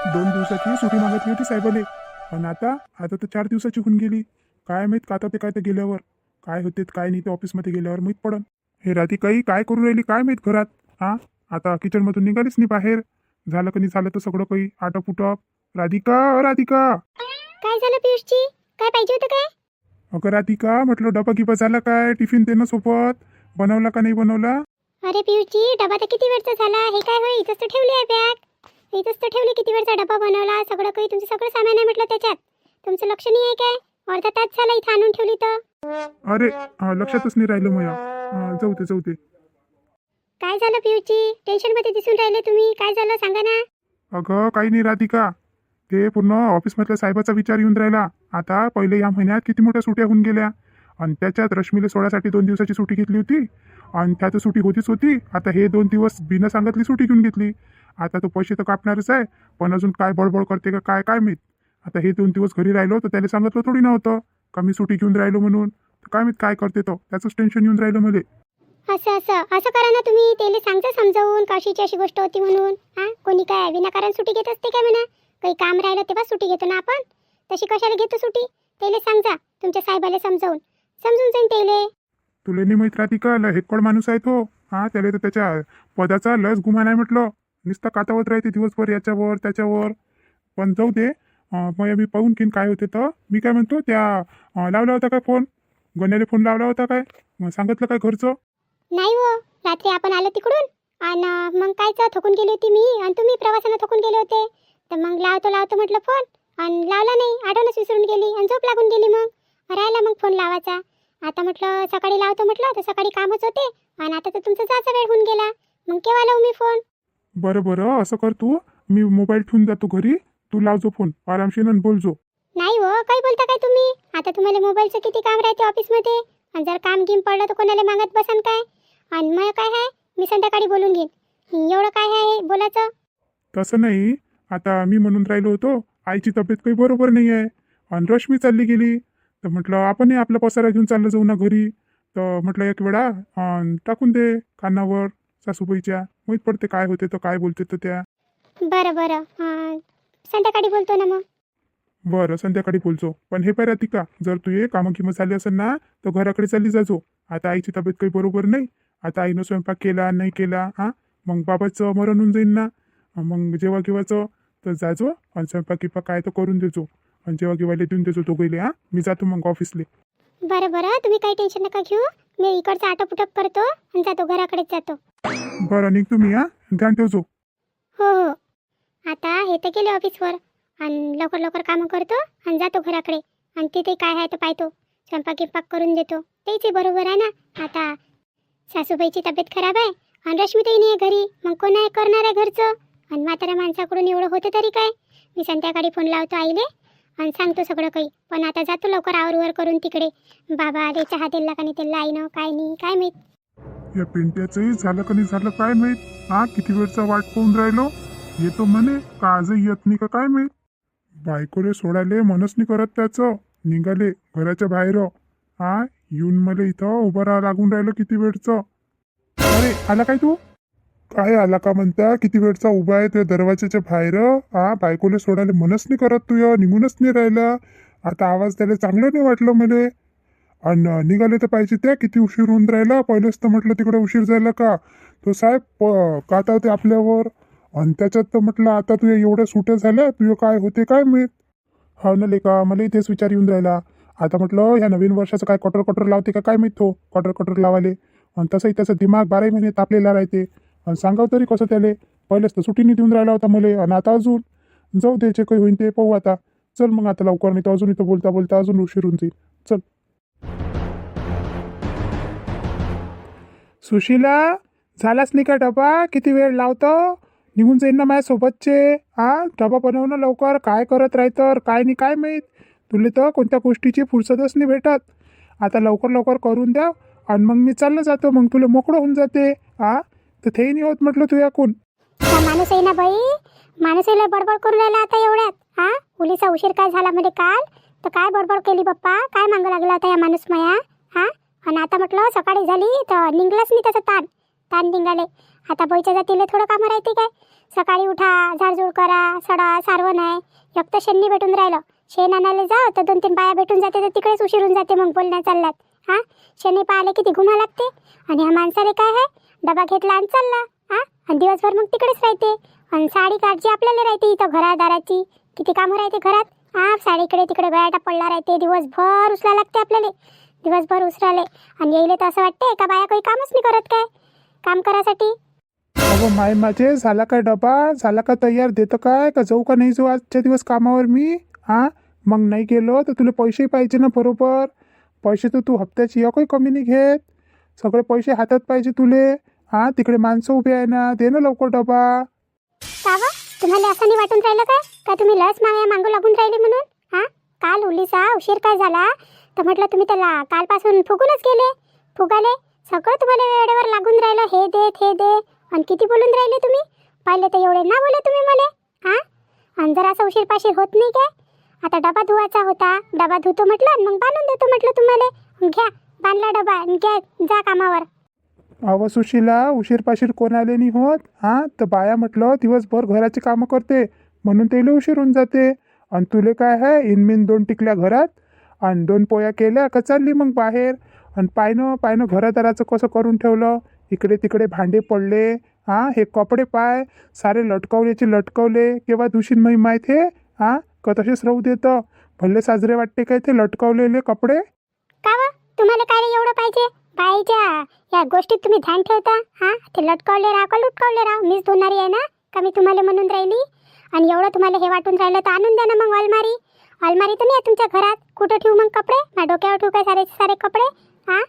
2 दिवसाची सुट्टी मागितली होती साहेबाले. पण आता आता तर 4 दिवसाची होऊन गेली. काय माहीत का आता ते काय ते गेल्यावर काय होते काय नाही ते ऑफिसमध्ये गेल्यावर माहीत पडन. हे राधिकाई काय करून राहिली काय माहीत घरात. हा आता किचनमधून निघालीच नाही बाहेर. झालं का नाही झालं तर सगळं काही आटप उटप. राधिका राधिका. काय झालं पियुषजी? काय पाहिजे होतं काय? अगं राधिका म्हटलं डबा गिबा झाला काय टिफिन देणं सोबत बनवला का नाही बनवला. अरे पियुषजी, डबा तर किती वेळचा झाला. हे काय होय, इथंच तर ठेवली आहे बॅग. इथंच तर ठेवली. किती वेळचा डबा बनवला. सगळं काही तुमचं सगळं सामान आहे म्हटलं त्याच्यात. तुमचं लक्ष नाही आहे काय? अर्धा तास झाला इथं आणून ठेवली तर. अरे लक्षातच नाही राहिलं मया. जाऊ दे जाऊ दे. काय झालं पियुषजी? टेन्शन मध्ये दिसून राहिले तुम्ही. काय झालं सांगा ना. अगं काही नाही राधिका. ते पूर्ण ऑफिसमधल्या साहेबाचा विचार येऊन राहिला. आता पहिले या महिन्यात किती मोठ्या सुट्या होऊन गेल्या आणि त्याच्यात रश्मीला सोडासाठी 2 दिवसाची सुट्टी घेतली होती आणि त्यात सुट्टी होतीच होती. आता हे 2 दिवस बिना सांगितली सुट्टी घेऊन घेतली. आता तो पैसे तर कापणारच आहे पण अजून काय बडबड करते का काय काय माहीत. आता हे 2 दिवस घरी राहिलो तर त्याला सांगितलं थोडी नव्हतं का मी सुट्टी घेऊन राहिलो म्हणून. तर काय माहीत काय करते तो. त्याचंच टेन्शन येऊन राहिलं मला. असं असं असं करा ना तुम्ही. त्याला सांगता समजावून काशीची अशी गोष्ट होती म्हणून. कोणी काय विनाकारण सुट्टी घेत असते काय म्हणा. काही काम राहिलं तेव्हा सुट्टी घेतो ना आपण. तशी कशाला घेतो सुट्टी. त्याला सांगा तुमच्या साहेबाला समजावून. समजून जाईन त्याला. तुला नाही माहीत राधिका हेक्कड माणूस आहे तो. त्याला तर त्याच्या पदाचा लस गुमान आहे म्हटलं. नुसतं कातावत राहते दिवसभर याच्यावर त्याच्यावर. पण जाऊ दे. मग मी पाहून घेईन काय होते तर. मी काय म्हणतो त्या लावला होता काय फोन. गण्याला फोन लावला होता काय. मग सांगितलं काय घरचं. नाही हो, रात्री आपण आलो तिकडून आणि मग कायचं थकून गेली होती मी आणि तुम्ही प्रवासानं थकून गेले होते. तर मग लावतो म्हटलं फोन आणि लावला नाही. आठवणच विसरून गेली आणि झोप लागून गेली. मग राहिला मग फोन लावायचा. आता म्हटलं सकाळी लावतो म्हटलं तर सकाळी कामच होते आणि आता तर तुमचा जायचा वेळ होऊन गेला. मग केव्हा लावू मी फोन. बरं बरं असं कर तू. मी मोबाईल ठेवून जातो घरी. तू लावजो फोन आरामशीर बोलजो. नाही हो, काय बोलता काय तुम्ही. आता तुम्हाला मोबाईलचं किती काम राहते ऑफिसमध्ये आणि जर काम गिम पडलं तर कोणाला मागत बसन काय. आणि मग काय आहे, मी संध्याकाळी बोलून घेईन. एवढं काय आहे बोलायचं. तसं नाही. आता मी म्हणून राहिलो होतो आईची तब्येत काही बरोबर नाही आहे आणि रश्मी चालली गेली. तर म्हटलं आपणही आपला पसारा घेऊन चाललं जाऊ ना घरी. तर म्हटलं एक वेळा टाकून दे कानावर सासूबाईच्या. माहीत पडते काय होते तर काय बोलते तर त्या. बरं बरं, संध्याकाळी बोलतो ना मग. बरं संध्याकाळी बोलतो. पण हे पाय राधिका जर तू ये कामं किंमत झाली असेल ना तर घराकडे चालली जाजो. आता आईची तब्येत काही बरोबर नाही. आता आईनं स्वयंपाक केला नाही केला मग बाबाचं मरण होऊन जाईन ना. मग जेव्हा घेवायचं तर जाजो आणि स्वयंपाक गिपाक काय तर करून देजो आणि जेव्हा घेवायला देऊन देजो दोघेले. मी जातो मग ऑफिसले. बरं बरं, तुम्ही काही टेन्शन नका घेऊ. मी इकडचं आटोपुटप करतो आणि जातो घराकडेच जातो. बरं निघ तुम्ही ध्यान ठेवजो. हो हो. आता हे तर गेले ऑफिसवर आणि लवकर लवकर कामं करतो आणि जातो घराकडे. आणि तिथे काय आहे तर पाहतो. स्वयंपाक गिंपाक करून देतो. तेच बरोबर आहे ना. आता सासूबाईची तब्येत खराब आहे आणि रश्मीताई नाही आहे घरी. मग कोण आहे करणार आहे घरचं. आणि म्हाताऱ्या माणसाकडून एवढं होतं तरी काय. मी संध्याकाळी फोन लावतो आईले आणि सांगतो सगळं काही. पण आता जातो लवकर आवरवर करून तिकडे. बाबा आले चहा दिला का नाही त्याला आईनं काय नाही काय माहीत. या पिंट्याचंही झालं का नाही झालं काय माहीत. किती वेळचा वाट पाहून राहिलो. येतो म्हणे का आजही येत नाही का काय माहीत. बायकोले सोडायले मनच नाही करत त्याचं. निघाले घराच्या बाहेर. येऊन मला इथं उभं राहा लागून राहिलं किती वेळचं. अरे आला काय तू. काय आला का म्हणता. किती वेळचा उभा आहे तुझ्या दरवाजाच्या बाहेर. बायकोले सोडायला मनच नाही करत तुझ्या. निघूनच नाही राहिला. आता आवाज त्याला चांगलं नाही वाटलं मला. आणि निघाले तर पाहिजे त्या. किती उशीर होऊन राहिला. पहिलेच तर म्हटलं तिकडे उशीर झाला का. तो साहेब काता होते आपल्यावर. आणि त्याच्यात तर म्हटलं आता तुझ्या एवढ्या सुट्या झाल्या तुझं काय होते काय माहीत. हा ना लेका मला इथेच विचार येऊन राहिला. आता म्हटलं ह्या नवीन वर्षाचं काय कटर लावते का काय माहीत तो. कटर लावाले. आणि तसंही त्याचा दिमाग 12 महिने तापलेला राहते. आणि सांगाव तरी कसं त्याले. पहिलेच तर सुट्टीने देऊन राहिला होता मला आणि आता अजून. जाऊ दे जे काही होईन ते पाहू आता. चल मग आता लवकर नाही तर अजून इथं बोलता बोलता अजून उशीर होऊन जाईल. चल सुशीला झालाच नाही का डबा. किती वेळ लावतो. निघून जाईन ना माझ्यासोबतचे. डबा बनवणं लवकर. काय करत राहतं काय नाही काय माहीत. तुला तर कोणत्या गोष्टीची फुरसतच नाही भेटत. आता लवकर लवकर करून द्या आणि मग मी चाललं जातो. मग तुला मोकळं होऊन जाते. तर तेही नाही होत म्हटलं तू याकून. माणूस आहे ना बाई. माणूस याला बडबड करून राहिला आता एवढ्यात. मुलीचा उशीर काय झाला मध्ये काल. तर काय बडबड केली बाप्पा. काय मागं लागला आता या माणूस माया. आणि आता म्हटलं सकाळी झाली तर निघलाच नाही त्याचा ताण निघाले. आता बाईच्या जातीला थोडं कामं राहते काय? सकाळी उठा, झाडझूड करा, सडा सारवण आहे. एक तर शेणनी भेटून राहिलं. शेण आणायला जा तर 2-3 बाया भेटून जाते तर तिकडेच उशीर होऊन जाते. मग बोलण्या चालल्यात हां. शेणी पाहिले किती घुमा लागते. आणि ह्या माणसाला काय आहे, डबा घेतला आणि चालला हां. आणि दिवसभर मग तिकडेच राहते. आणि साडी काढची आपल्याला राहते इथं घरादाराची. किती कामं राहते घरात हां. साडीकडे तिकडे गयाटा पडला राहते. दिवसभर उचला लागते आपल्याला. दिवसभर उसराले. आणि येईल तर असं वाटते का बाया काही कामच नाही करत काय काम करासाठी. अगं माय माझे झाला काय डबा, झाला का तयार, देतं काय का जाऊ का नाही जाऊ आजच्या दिवस कामावर मी हां. मग नाही गेलो तर तुला पैसे पाहिजे ना बरोबर. पैसे तर तू हप्त्याची एकही कमी नाही घेत. सगळे पैसे हातात पाहिजे तुले हां. तिकडे माणसं उभी आहे ना, दे ना लवकर डबा. का व? तुम्हाला असं नाही वाटून राहिलं काय का तुम्ही लस मागू लागून राहिले म्हणून हां. काल उलीचा उशीर काय झाला तर म्हटलं तुम्ही त्याला कालपासून फुगूनच गेले. फुगाले सगळं तुम्हाला वेळेवर लागून राहिलं. हे दे ते दे. आणि किती बोलून राहिले तुम्ही. पहिले तर एवढे ना बोले तुम्ही मला हां. आणि जर असं उशीर पाशीर होत नाही काय. आता डबा धुवायचा होता, डबा धुतो म्हटलं आणि मग बांधून देतो म्हटलं तुम्हाला. घ्या बांधला डबा आणि घ्या जा कामावर. अव सुशीला, उशीर पाशीर कोणाले नाही होत हां. तर बाया म्हटलं दिवसभर घराची कामं करते म्हणून त्याला उशीर होऊन जाते. आणि तुले काय आहे, इनमिन 2 टिकल्या घरात आणि 2 पोया केल्या का चालली मग बाहेर. आणि पायनं घरादाराचं कसं करून ठेवलं. इकडे तिकडे भांडे पडले हां. हे कपडे पाय सारे लटकवले केव्हा धुशीन मी माहीत हे हां. का तसेच राहू देतं. भल्ले साजरे वाटते काय ते लटकवलेले कपडे. का व? तुम्हाला काय एवढं पाहिजे बाईच्या या गोष्टीत तुम्ही ध्यान ठेवता हां. ते लटकवले राहा का लुटकवले राहा, मीच धुणारी आहे ना का मी तुम्हाला म्हणून राहिली. आणि एवढं तुम्हाला हे वाटून राहिलं तर आणून द्या ना मग अलमारी. अलमारी तर नाही आहे तुमच्या घरात. कुठं ठेवू मग कपडे. माझ्या डोक्यावर ठेवू काय सारे कपडे हां.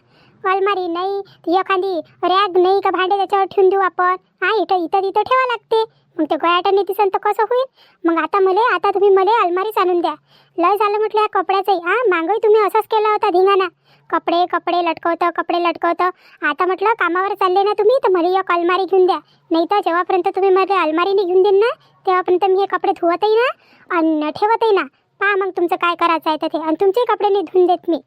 अलमारी नाही ती एखादी रॅग नाही का भांडे त्याच्यावर ठेवून देऊ आपण हां. इथं ठेवा लागते. मग ते गयाटाने दिसन तर कसं होईल. मग आता तुम्ही मला अलमारीच आणून द्या. लय झालं म्हटलं या कपड्याचंही हां. मागंही तुम्ही असंच केला होता धिंगाणा. कपडे लटकवतं. आता म्हटलं कामावर चालले ना तुम्ही तर मला एक अलमारी घेऊन द्या. नाही तर जेव्हापर्यंत तुम्ही मला अलमारी नाही घेऊन देईन ना तेव्हापर्यंत मी हे कपडे धुवतही ना आणि ठेवतही ना. पहा मग तुमचं काय करायचं आहे तर ते. आणि तुमचे कपडे नाही धुवून देत मी.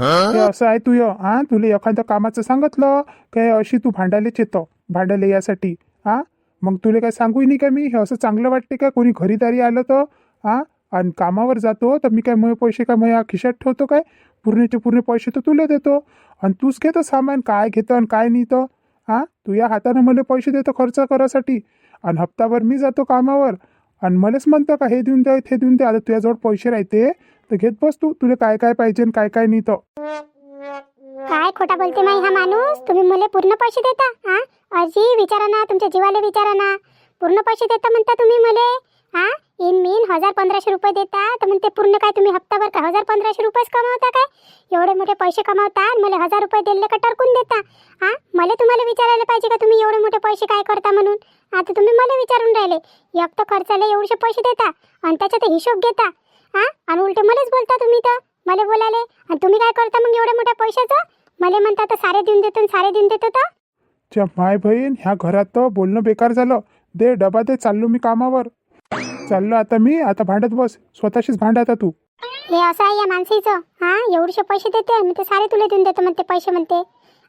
हे असं आहे तुझं हां. तुला एखाद्या कामाचं सांगितलं काय अशी तू भांडायलाच येतं. भांडायला यासाठी हां. मग तुला काय सांगूही नाही का मी. हे असं चांगलं वाटते का कोणी घरीदारी आलं तर हां. आणि कामावर जातो तर मी काय मग पैसे काय मग खिशात ठेवतो काय. पूर्णचे पूर्ण पैसे तर तुला देतो. आणि तूच घेतो सामान काय घेतं आणि काय नाही तर हां. तू या हातानं मला पैसे देतो खर्च करायसाठी. आणि हप्ताभर मी जातो कामावर आणि मलाच म्हणतं का हे देऊन द्या ते देऊन द्या. आता तुझ्याजवळ पैसे राहते तर घेत बस तू. तुला काय काय पाहिजे आणि काय काय नाही तर. काय खोटा बोलते माई हा माणूस. तुम्ही मला पूर्ण पैसे देता हां. अजी विचारा ना, तुमच्या जीवाला विचारा ना. पूर्ण पैसे देता म्हणता तुम्ही मला हां. इन 1000-1500 रुपये देता तर म्हणते पूर्ण काय तुम्ही हप्ताभर का 1000-1500 रुपयेच कमावता काय. एवढे मोठे पैसे कमावता आणि मला 1000 रुपये दिले का टरकून देता हां. मला तुम्हाला विचारायला पाहिजे का तुम्ही एवढे मोठे पैसे काय करता म्हणून. आता तुम्ही मला विचारून राहिले. एक तर खर्चाला एवढे पैसे देता आणि त्याचा हिशोब घेता हां. आणि उलटे मलाच बोलता तुम्ही तर मला बोलाले. आणि तुम्ही काय करता मग एवढ्या मोठ्या पैशाचं. मला म्हणता तर सारे देऊन देतो तर. माय बहीण ह्या घरात तर बोलणं बेकार झालं. दे डबा दे. चाललो मी कामावर. चाललो आता मी. आता भांडत बस स्वतःशीच भांड आता तू. हे असं आहे या माणसाचं हां. एवढे पैसे देते मी तर सारे तुला देऊन देतो म्हणते पैसे म्हणते.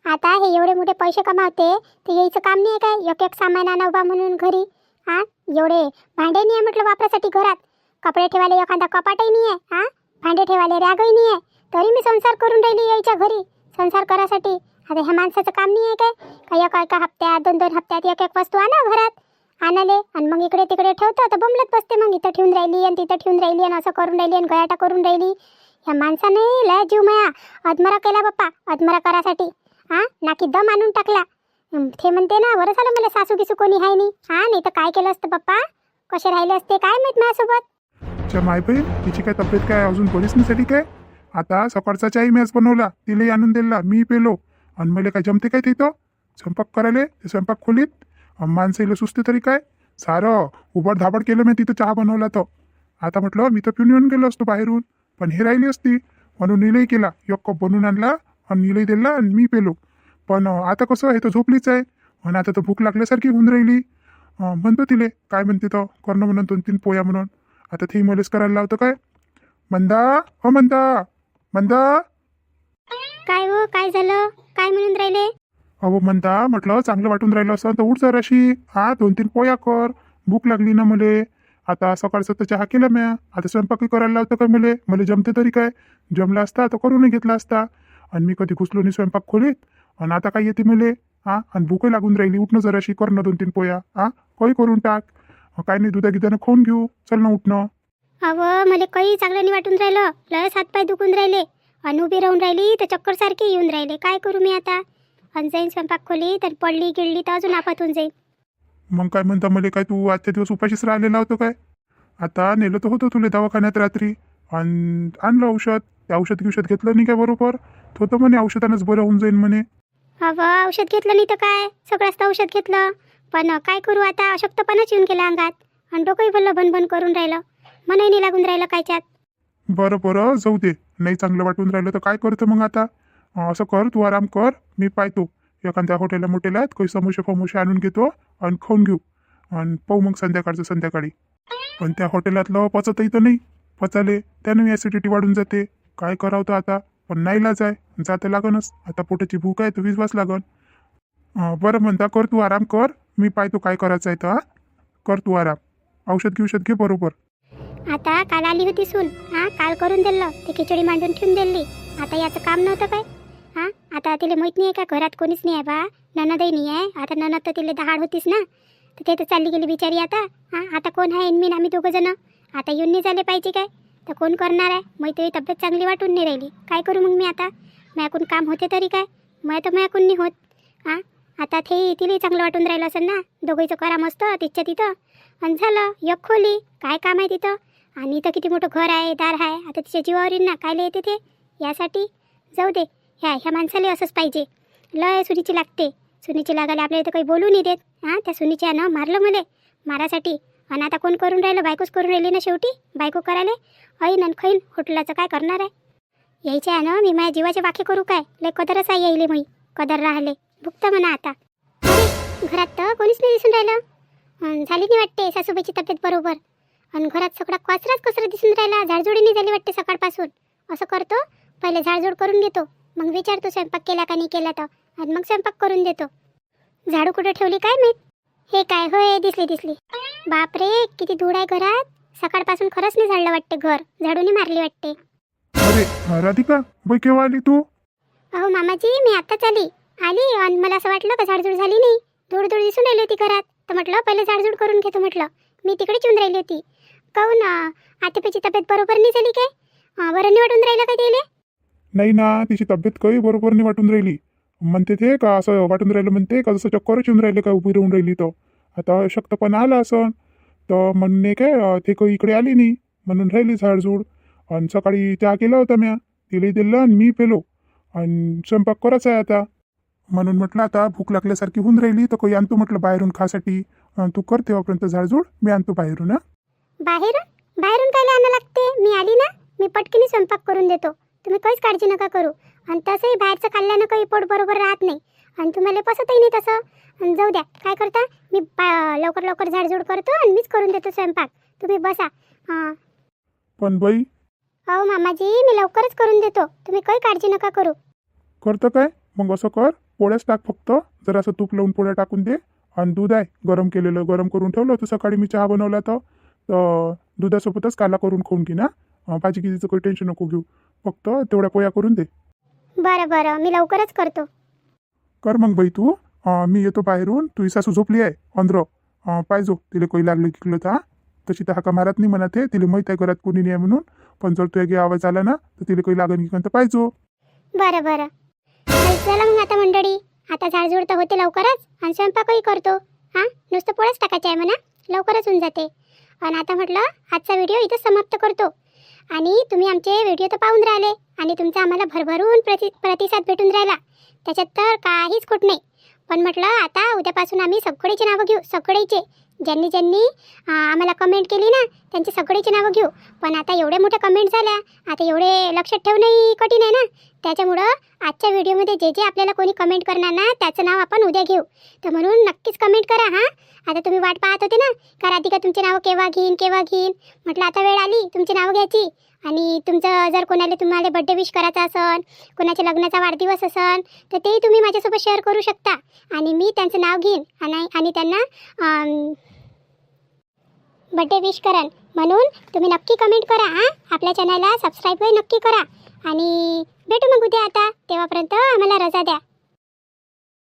आता हे एवढे मोठे पैसे कमावते तर यायचं काम नाही आहे काय. एक सामान आणा उभा म्हणून घरी हां. एवढे भांडे नाही आहे म्हटलं वापरासाठी घरात. कपडे ठेवायला एखादा कपाटही नाही आहे हां. भांडे ठेवायला रॅगही नाही आहे. तरी मी संसार करून राहिली यायच्या घरी संसार करासाठी. आता ह्या माणसाचं काम नाही आहे काय. एका हप्त्यात 2-2 हप्त्यात एक वस्तू आणा घरात आणाले आणि मग इकडे तिकडे ठेवतो तर बमलत बसते. मग इथं ठेवून राहिली आणि तिथं ठेवून राहिली आणि असं करून राहिली आणि गयाटा करून राहिली. ह्या माणसाने लय जीव माया अदमरा केला बाप्पा. अदमरा करासाठी हां. नाकी दम आणून टाकला. ते म्हणते ना बरं झालं मला सासू गिसू कोणी आहे नाही हां. नाही तर काय केलं असतं बाप्पा. कसे राहिले असते काय माहीत माझ्यासोबत. माय बहीण तिची काय तब्येत काय अजून बरीच नसेली काय. आता सकाळचा चाही मॅच बनवला तिलाही आणून दिला मी पेलो. आणि मला काय जमते काय तिथं स्वयंपाक करायला ते स्वयंपाक खोलीत. माणसाला सुचते तरी काय. सारं उबड धाबड केलं मी तिथं चहा बनवला तर. आता म्हटलं मी तर पिऊन येऊन गेलो असतो बाहेरून पण हे राहिली असती म्हणून नीलही केला. एक कप बनवून आणला आणि नीलही दिला आणि मी पेलो. पण आता कसं हे तर झोपलीच आहे. आणि आता तर भूक लागल्यासारखी होऊन राहिली. म्हणतो तिले काय म्हणते तर करणं म्हणून 2-3 पोया म्हणून. आता ते मलेच करायला लावतं काय. मंदा काय हो काय झालं काय म्हणून राहिले. अहो म्हणता म्हटलं चांगलं वाटून राहिलं असं तर उठ जराशी. हा 2-3 पोया कर. भूक लागली ना मले. आता सकाळचं तर चहा केला म्या. आता स्वयंपाकही करायला लावतं काय मले? मला जमते तरी काय? जमला असता तर करूनही घेतला असता. आणि मी कधी घुसलो नाही स्वयंपाक खोलीत. आणि आता काय येते मले? हा आणि भूकही लागून राहिली. उठणं जराशी करणं 2-3 पोया. हा काही करून टाक. काय नाही दुधागिदानं खाऊन घेऊ. चल ना उठणं. अहो मला काही चांगलं नाही वाटून राहिलं. लयच हातपाय दुखून राहिले आणि उभी राहून राहिली तर चक्कर सारखे येऊन राहिले. काय करू मी आता? आणि जाईन स्वयंपाक खोली तर पडली गिळली तर अजून आपात होऊन जाईल. मग काय म्हणता मले? काय तू आजच्या दिवस उपाशीच राहिलेला होतो काय? आता नेलं तर होतं तुला दवाखान्यात रात्री. आणि आणलं औषध. ते औषध घेतलं नाही काय बरोबर? तो तर म्हणे औषधानंच बरं होऊन जाईन म्हणे. अहो औषध घेतलं नाही तर काय? सगळंच औषध घेतलं पण काय करू आता? अशक्तपणाच येऊन गेला अंगात आणि डोकंही भरलं भनभन करून राहिलं. मनही नाही लागून राहिलं कायच्यात. बरं जाऊ दे. नाही चांगलं वाटून राहिलं तर काय करतं मग आता? असं कर, तू आराम कर. मी पाहतो एखाद्या हॉटेलात काही समोसे आणून घेतो आणि खाऊन घेऊ. आणि पाहू मग संध्याकाळी. पण त्या हॉटेलातलं पचतही तर नाही. पचाले त्यानं ॲसिडिटी वाढून जाते. काय करावं तर आता? पण नाईलाज आहे. जातं लागनच. आता पोटाची भूक आहे तर विश्वास लागन. बरं म्हणता कर, तू आराम कर. मी पाहतो काय करायचं आहे तर. हा कर तू आराम. औषध घे बरोबर. आता काल आली होती सून. काल करून दिलं ते खिचडी मांडून ठेवून दिली. आता याचं काम नव्हतं काय? आता तिला माहित नाही आहे का घरात कोणीच नाही आहे बा? ननदही नाही आहे. आता ननद तर तिला दहाड होतीच ना. तर ते तर चालली गेली बिचारी आता. आता कोण आहे? मी आम्ही दोघं जण. आता येऊन नाही झाले पाहिजे काय? तर कोण करणार आहे? मैत्री तब्येत चांगली वाटून नाही राहिली. काय करू मग मी आता? माझ्याकडून काम होते तरी काय? माझ्याकडून नाही होत. आता ते तिलाही चांगलं वाटून राहिलं असेल ना. दोघीचं करा मस्त तिथच्या तिथं. आणि झालं एक खोली. काय काम आहे तिथं? आणि इथं किती मोठं घर आहे, दार आहे. आता तिच्या जीवावर येईन ना. कायले येते ते यासाठी? जाऊ दे. ह्या माणसाला असंच पाहिजे. लय सुनीची लागते. सुनीची लागायला आपल्या इथं काही बोलू नाही देत. त्या सुनीच्या यानं मारलं मला मारासाठी. आणि आता कोण करून राहिलं? बायकोच करून राहिली ना शेवटी. बायको करायला ऐन आणि खैन हॉटेलाचं काय करणार आहे? यायच्या यानं मी माझ्या जीवाचे वाखे करू काय? लय कदरच आहे यायले. मी कदर राहिले भुकतं म्हणा आता. अरे घरात तर कोणीच नाही दिसून राहिलं. झाली नाही वाटते सासूबाईची तब्येत बरोबर. आणि घरात सगळा कचरा दिसून राहिला. झाडझुडी नाही झाली वाटते सकाळपासून. असं करतो पहिले झाडझूड करून घेतो. मग विचारतो स्वयंपाक केला का नाही केला तर. आणि मग स्वयंपाक करून देतो. झाडू कुठे ठेवली काय माहीत? हे काय होय दिसली. बापरे किती धूळ आहे घरात. सकाळपासून खरंच नाही झाडलं वाटते घर. झाडूनी मारली वाटते. अरे राधिका बाई केव्हा आली तू? अहो मामाजी मी आत्ताच आली आणि मला असं वाटलं का झाडझूड झाली नाही. धूळ दिसून राहिली होती घरात. तर म्हटलं पहिले झाडझूड करून घेतो म्हटलं. मी तिकडेच येऊन राहिली होती. काहून आतेपीची तब्येत बरोबर नाही झाली काय? बरं नाही वाटून राहिलं काय तिला? नाही ना, तिची तब्येत काही बरोबर नाही वाटून राहिली. म्हणते ते का असं वाटून राहिलं म्हणते का जसं चक्करच येऊन राहिले का उभी राहून राहिली. तर आता शक्तपणा आला असं तर म्हणणे काय ते काही इकडे आली नाही म्हणून राहिली झाडझूड. आणि सकाळी चहा केला होता म्या. तिला दिलं आणि मी पेलो. आणि स्वयंपाक करायचा आहे आता. म्हणून म्हटलं आता भूक लागल्यासारखी होऊन राहिली तर काही आणतो म्हटलं बाहेरून खासाठी. तू कर तेव्हापर्यंत झाडझूड. मी आणतो बाहेरून. बाहेरून काय आणा लागते? मी आली ना. मी पटकीने स्वयंपाक करून देतो. तुम्ही काहीच काळजी नका करू. आणि तसंही बाहेरचं खाल्ल्यानं काही पोट बरोबर राहत नाही. आणि तुम्हाला पसतही नाही तसं. आणि जाऊ द्या काय करता. मी लवकर झाडझूड करतो आणि मीच करून देतो स्वयंपाक. तुम्ही बसा. पण बाई हो मामाजी मी लवकरच करून देतो. तुम्ही काही काळजी नका करू. करतं काय मग? असं कर, पोळ्याच टाक फक्त. जरासं तूप लावून पोळ्या टाकून दे. आणि दूध आहे गरम केलेलं, गरम करून ठेवलं होतं सकाळी मी चहा बनवला तर दुधासोबतच काला करून खाऊन घे ना. भाजी गिजीचं काही टेन्शन नको घेऊ. फक्त तेवढ्या पोळ्या करून दे. बरं मी लवकरच करतो. कर मग बाई तू. मी येतो बाहेरून. तुझी सासू झोपली आहे अंदर. पाहिजो तिला काही लागलं किकलं तर. तशी तर हाका मारत नाही म्हणत आहे. तिला माहीत आहे घरात कोणी नाही आहे म्हणून. पण जर तुझ्या आवाज आला ना तर तिला काही लागण की तर पाहिजो. बरं चला मग आता मंडळी. आता झाडझूड तर होते लवकरच आणि स्वयंपाकही करतो. नुसतं पोळ्याच टाकायचं आहे म्हणा. लवकरच होऊन जाते. आणि आता म्हटलं आजचा व्हिडिओ इथं समाप्त करतो. आणि तुम्ही आमचे व्हिडिओ तर पाहून राहिले आणि तुमचा आम्हाला भरभरून प्रतिसाद भेटून राहिला. त्याच्यात तर काहीच खोट नाही. पण म्हटलं आता उद्यापासून आम्ही सगळेचे नावं घेऊ. सगळेचे ज्यांनी आम्हाला कमेंट केली ना त्यांचे सगळेचे नावं घेऊ. पण आता एवढे मोठे कमेंट झाल्या. आता एवढे लक्षात ठेवणंही कठीण आहे ना. त्याच्यामुळं आजच्या व्हिडिओमध्ये जे जे आपल्याला कोणी कमेंट करणार ना त्याचं नाव आपण उद्या घेऊ. तर म्हणून नक्कीच कमेंट करा हां. आता तुम्ही वाट पाहत होते ना का राधिका तुमचे नाव केव्हा घेईन. म्हटलं आता वेळ आली तुमची नाव घ्यायची. आणि तुमचं जर कोणाला तुम्हाला बड्डे विश करायचा असन, कोणाच्या लग्नाचा वाढदिवस असन, तर तेही तुम्ही माझ्यासोबत शेअर करू शकता आणि मी त्यांचं नाव घेईन आणि त्यांना बड्डे विश करन. म्हणून तुम्ही नक्की कमेंट करा हां. आपल्या चॅनलला सबस्क्राईब नक्की करा आणि भेटू मग उद्या. आता तेव्हापर्यंत आम्हाला रजा द्या.